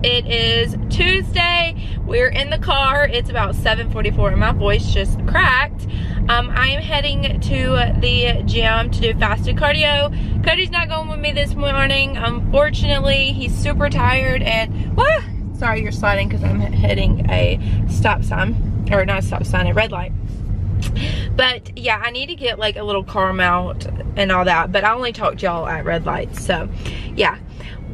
It is Tuesday. We're in the car. It's about 7:44 and my voice just cracked. I am heading to the gym to do fasted cardio. Cody's not going with me this morning. Unfortunately, he's super tired and, sorry you're sliding because I'm hitting a stop sign, or not a stop sign, a red light. But yeah, I need to get like a little car mount and all that, but I only talk to y'all at red lights. So yeah,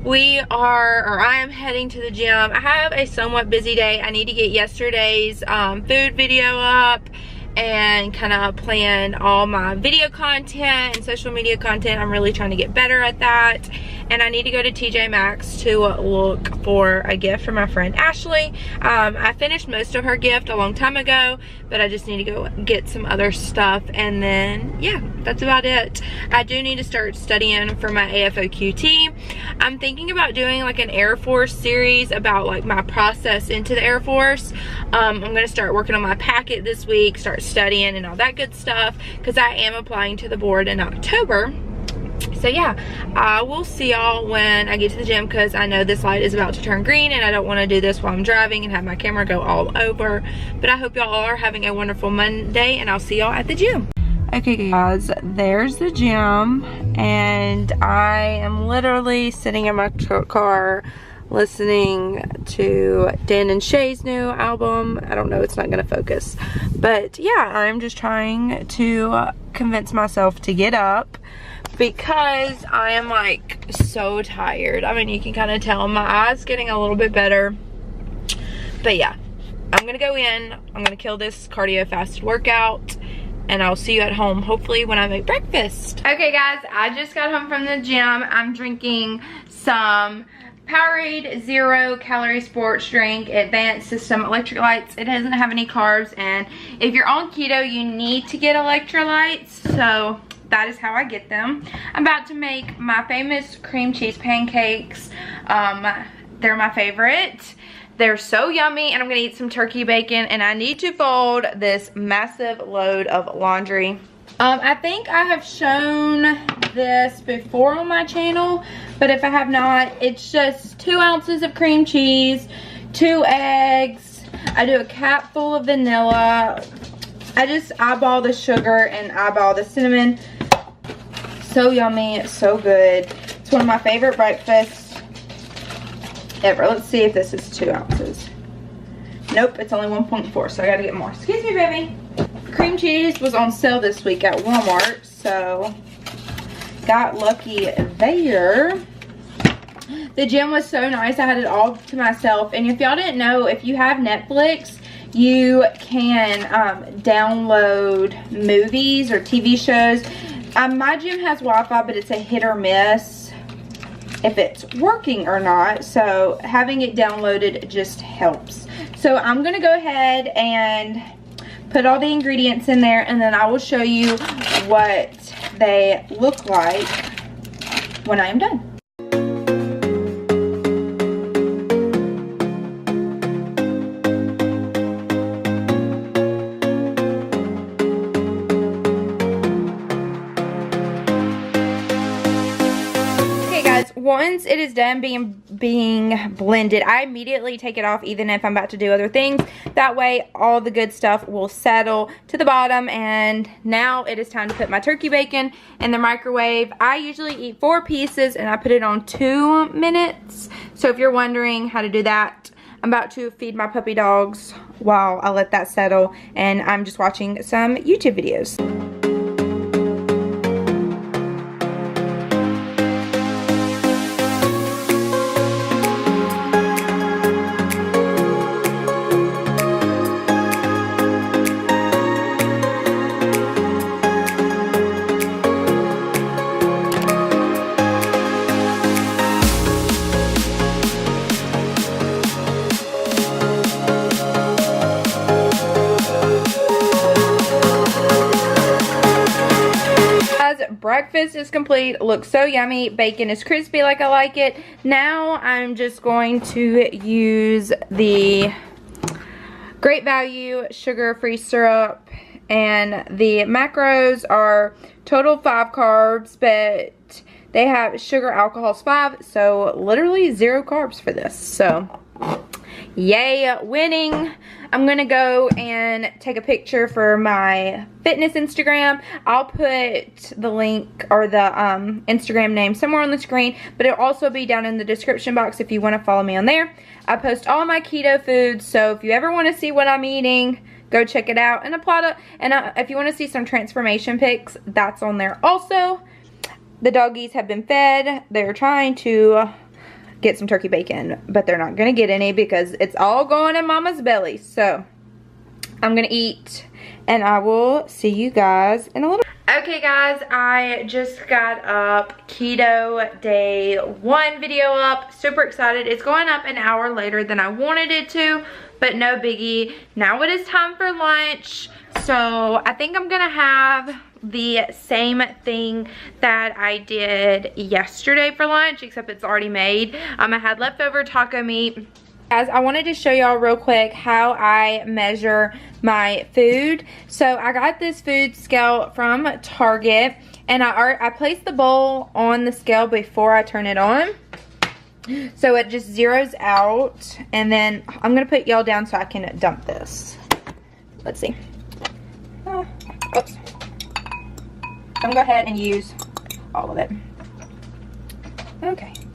I am heading to the gym. I have a somewhat busy day. I need to get yesterday's food video up and kind of plan all my video content and social media content. I'm really trying to get better at that. And I need to go to TJMAXX to look for a gift for my friend Ashley. I finished most of her gift a long time ago, but I just need to go get some other stuff. And then, yeah, that's about it. I do need to start studying for my AFOQT. I'm thinking about doing like an Air Force series about like my process into the Air Force. I'm gonna start working on my packet this week, start studying and all that good stuff, because I am applying to the board in October. So yeah, I will see y'all when I get to the gym, because I know this light is about to turn green and I don't want to do this while I'm driving and have my camera go all over. But I hope y'all are having a wonderful Monday, and I'll see y'all at the gym. Okay guys, there's the gym, and I am literally sitting in my car listening to Dan and Shay's new album. I don't know, it's not gonna focus, but yeah, I'm just trying to convince myself to get up, because I am like so tired. I mean, you can kind of tell my eyes getting a little bit better. But yeah, I'm gonna go in, I'm gonna kill this cardio fasted workout, and I'll see you at home hopefully when I make breakfast. Okay guys, I just got home from the gym. I'm drinking some Powerade 0 calorie sports drink, advanced system electrolytes. It doesn't have any carbs, and if you're on keto, you need to get electrolytes, so that is how I get them. I'm about to make my famous cream cheese pancakes. They're my favorite. They're so yummy, and I'm gonna eat some turkey bacon, and I need to fold this massive load of laundry. I think I have shown this before on my channel, but if I have not, it's just 2 ounces of cream cheese, 2 eggs. I do a cap full of vanilla. I just eyeball the sugar and eyeball the cinnamon. So yummy, so good. It's one of my favorite breakfasts ever. Let's see if this is 2 ounces. Nope, it's only 1.4, so I gotta get more. Excuse me, baby. Cream cheese was on sale this week at Walmart, so got lucky there. The gym was so nice. I had it all to myself. And if y'all didn't know, if you have Netflix, you can download movies or TV shows. My gym has Wi-Fi, but it's a hit or miss if it's working or not. So having it downloaded just helps. So I'm going to go ahead and put all the ingredients in there, and then I will show you what they look like when I am done. Once it is done being blended, I immediately take it off, even if I'm about to do other things. That way all the good stuff will settle to the bottom. And now it is time to put my turkey bacon in the microwave. I usually eat 4 pieces and I put it on 2 minutes. So if you're wondering how to do that, I'm about to feed my puppy dogs while I let that settle, and I'm just watching some YouTube videos. Breakfast is complete. Looks so yummy. Bacon is crispy like I like it. Now I'm just going to use the Great Value sugar-free syrup and the macros are total 5 carbs, but they have sugar, alcohol's 5, so literally 0 carbs for this. So yay, winning. I'm gonna go and take a picture for my fitness Instagram. I'll put the link or the Instagram name somewhere on the screen, but it'll also be down in the description box if you want to follow me on there. I post all my keto foods, so if you ever want to see what I'm eating, go check it out and apply to. And if you want to see some transformation pics, that's on there also. The doggies have been fed. They're trying to get some turkey bacon, but they're not going to get any because it's all going in Mama's belly. So I'm going to eat and I will see you guys in a little. Okay guys, I just got up. Keto day 1 video up. Super excited. It's going up an hour later than I wanted it to, but no biggie. Now it is time for lunch. So I think I'm gonna have the same thing that I did yesterday for lunch, except it's already made. I had leftover taco meat. Guys, I wanted to show y'all real quick how I measure my food. So I got this food scale from Target, and I placed the bowl on the scale before I turn it on. So it just zeroes out, and then I'm gonna put y'all down so I can dump this. Let's see. Oops. I'm gonna go ahead and use all of it.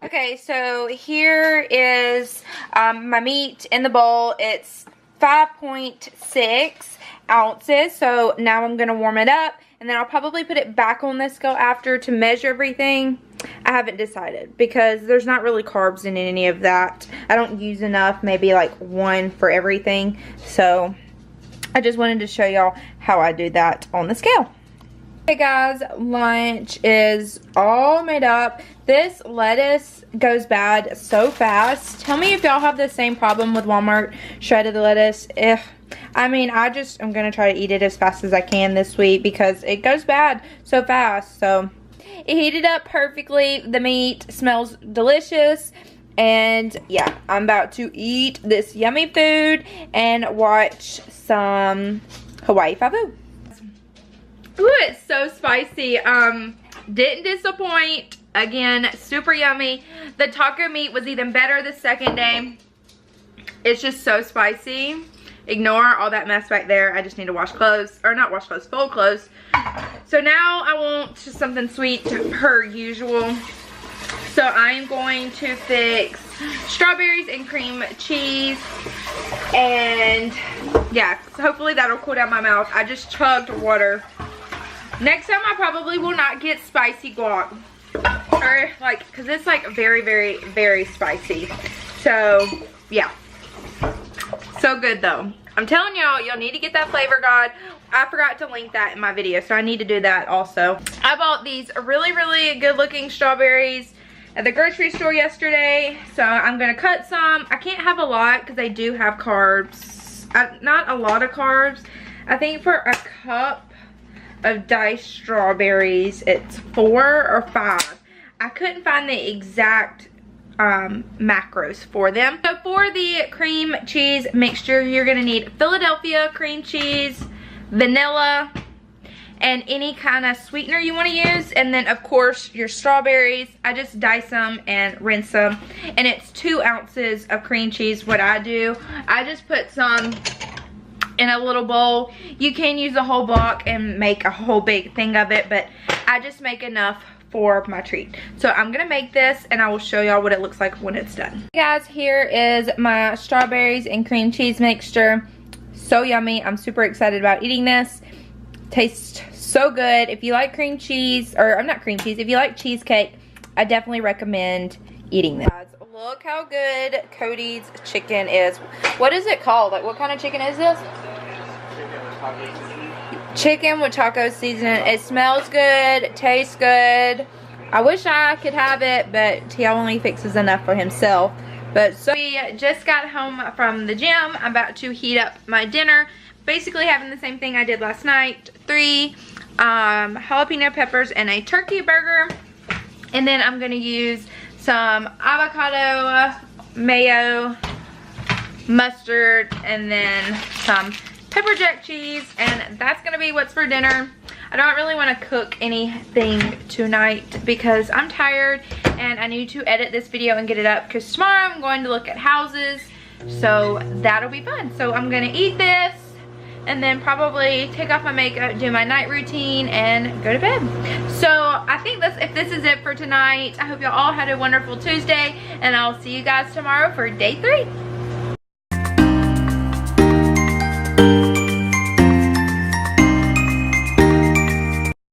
Okay, so here is my meat in the bowl. It's 5.6 ounces. So now I'm gonna warm it up, and then I'll probably put it back on the scale after to measure everything. I haven't decided because there's not really carbs in any of that. I don't use enough, maybe like 1 for everything. So I just wanted to show y'all how I do that on the scale. Hey guys, lunch is all made up. This lettuce goes bad so fast. Tell me if y'all have the same problem with Walmart shredded lettuce. I mean, I'm gonna try to eat it as fast as I can this week because it goes bad so fast. So it heated up perfectly. The meat smells delicious. And yeah, I'm about to eat this yummy food and watch some Hawaii Five-O. Ooh, it's so spicy. Didn't disappoint. Again, super yummy. The taco meat was even better the second day. It's just so spicy. Ignore all that mess back there. I just need to wash clothes, or not wash clothes, fold clothes. So now I want something sweet per usual. So I'm going to fix strawberries and cream cheese. And yeah, hopefully that'll cool down my mouth. I just chugged water. Next time I probably will not get spicy guac. Or like, cause it's like very, very, very spicy. So yeah. So good though. I'm telling y'all, y'all need to get that Flavor God. I forgot to link that in my video, so I need to do that also. I bought these really, really good looking strawberries at the grocery store yesterday. So I'm gonna cut some. I can't have a lot because they do have carbs. Not a lot of carbs. I think for a cup of diced strawberries, it's 4 or 5. I couldn't find the exact macros for them. So for the cream cheese mixture, you're gonna need Philadelphia cream cheese, vanilla, and any kind of sweetener you want to use, and then of course your strawberries. I just dice them and rinse them, and it's 2 ounces of cream cheese. What I do, I just put some in a little bowl. You can use a whole block and make a whole big thing of it, but I just make enough for my treat. So I'm gonna make this and I will show y'all what it looks like when it's done. Hey guys, here is my strawberries and cream cheese mixture. So yummy. I'm super excited about eating this. Tastes so good. If you like cream cheese, or not cream cheese, if you like cheesecake, I definitely recommend eating this. Guys, look how good Cody's chicken is. What is it called? Like, what kind of chicken is this? Chicken with taco seasoning. It smells good. It tastes good. I wish I could have it, but he only fixes enough for himself. But so we just got home from the gym. I'm about to heat up my dinner. Basically having the same thing I did last night. 3 jalapeno peppers and a turkey burger. And then I'm going to use some avocado, mayo, mustard, and then some pepper jack cheese, and that's gonna be what's for dinner. I don't really want to cook anything tonight because I'm tired and I need to edit this video and get it up because tomorrow I'm going to look at houses, so that'll be fun. So I'm gonna eat this and then probably take off my makeup, do my night routine, and go to bed. So I think if this is it for tonight. I hope y'all all had a wonderful Tuesday, and I'll see you guys tomorrow for day 3.